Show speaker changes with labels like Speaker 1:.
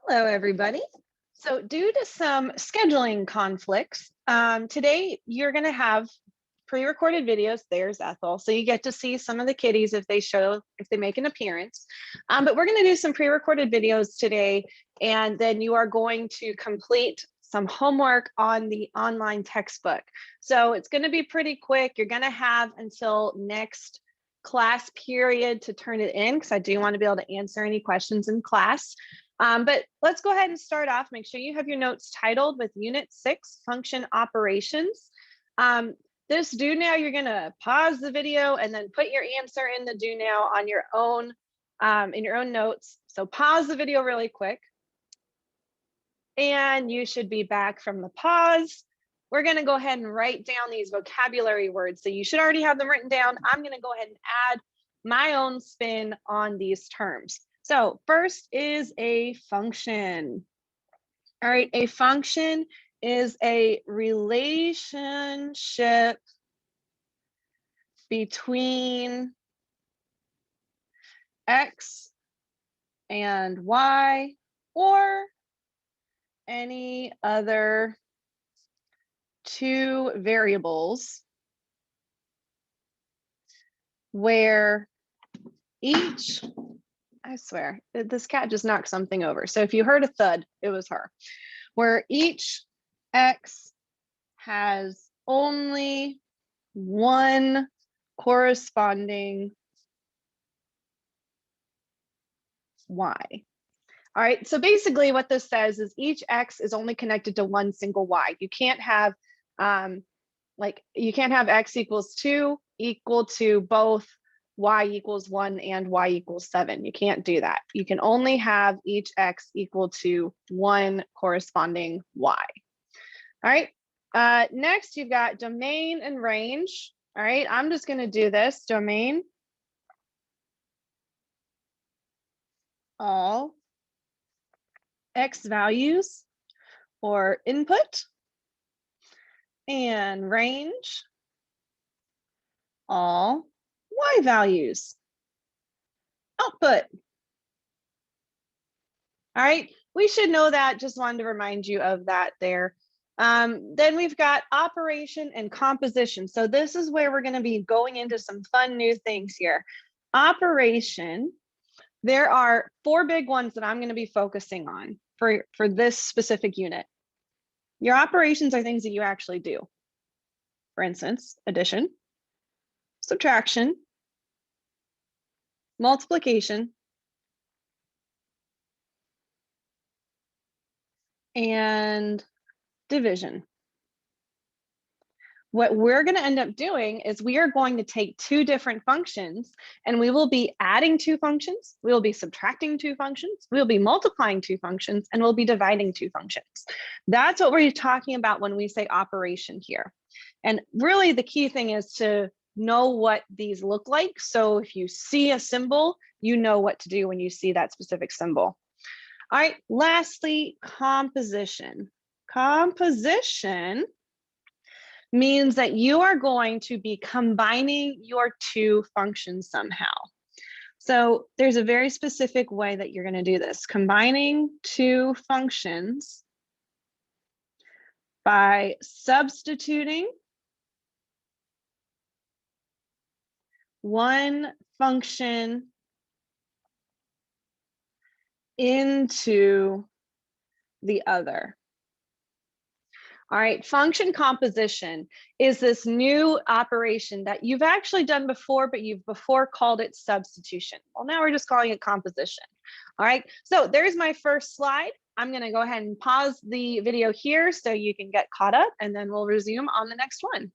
Speaker 1: Hello, everybody. So, due to some scheduling conflicts, today you're going to have pre-recorded videos. There's Ethel, so you get to see some of the kitties if they make an appearance. But we're going to do some pre-recorded videos today, and then you are going to complete some homework on the online textbook. So it's going to be pretty quick. You're going to have until next class period to turn it in because I do want to be able to answer any questions in class. But let's go ahead and start off. Make sure you have your notes titled with Unit 6, Function Operations. This do now, you're going to pause the video and then put your answer in the do now on your own, in your own notes. So pause the video really quick. And you should be back from the pause. We're going to go ahead and write down these vocabulary words. So you should already have them written down. I'm going to go ahead and add my own spin on these terms. So first is a function. All right, a function is a relationship between X and Y or any other two variables where each, I swear, this cat just knocked something over. So if you heard a thud, it was her. Where each X has only one corresponding Y. All right, so basically what this says is each X is only connected to one single Y. You can't have X equals 2 equal to both Y equals 1 and Y equals 7. You can't do that. You can only have each X equal to one corresponding Y. All right, next you've got domain and range. All right, I'm just going to do this. Domain, all X values or input, and range, all Y values, output. All right, we should know that. Just wanted to remind you of that there. Then we've got operation and composition. So this is where we're going to be going into some fun new things here. Operation, there are 4 big ones that I'm going to be focusing on for this specific unit. Your operations are things that you actually do. For instance, addition, subtraction, multiplication, and division. What we're going to end up doing is we are going to take 2 different functions and we will be adding 2 functions, we will be subtracting 2 functions, we will be multiplying 2 functions, and we'll be dividing 2 functions. That's what we're talking about when we say operation here. And really the key thing is to know what these look like. So if you see a symbol, you know what to do when you see that specific symbol. All right, lastly, composition. Composition means that you are going to be combining your 2 functions somehow. So there's a very specific way that you're going to do this. Combining 2 functions by substituting one function into the other. All right, function composition is this new operation that you've actually done before, but you've before called it substitution. Well, now we're just calling it composition. All right, so there's my first slide. I'm going to go ahead and pause the video here so you can get caught up, and then we'll resume on the next one.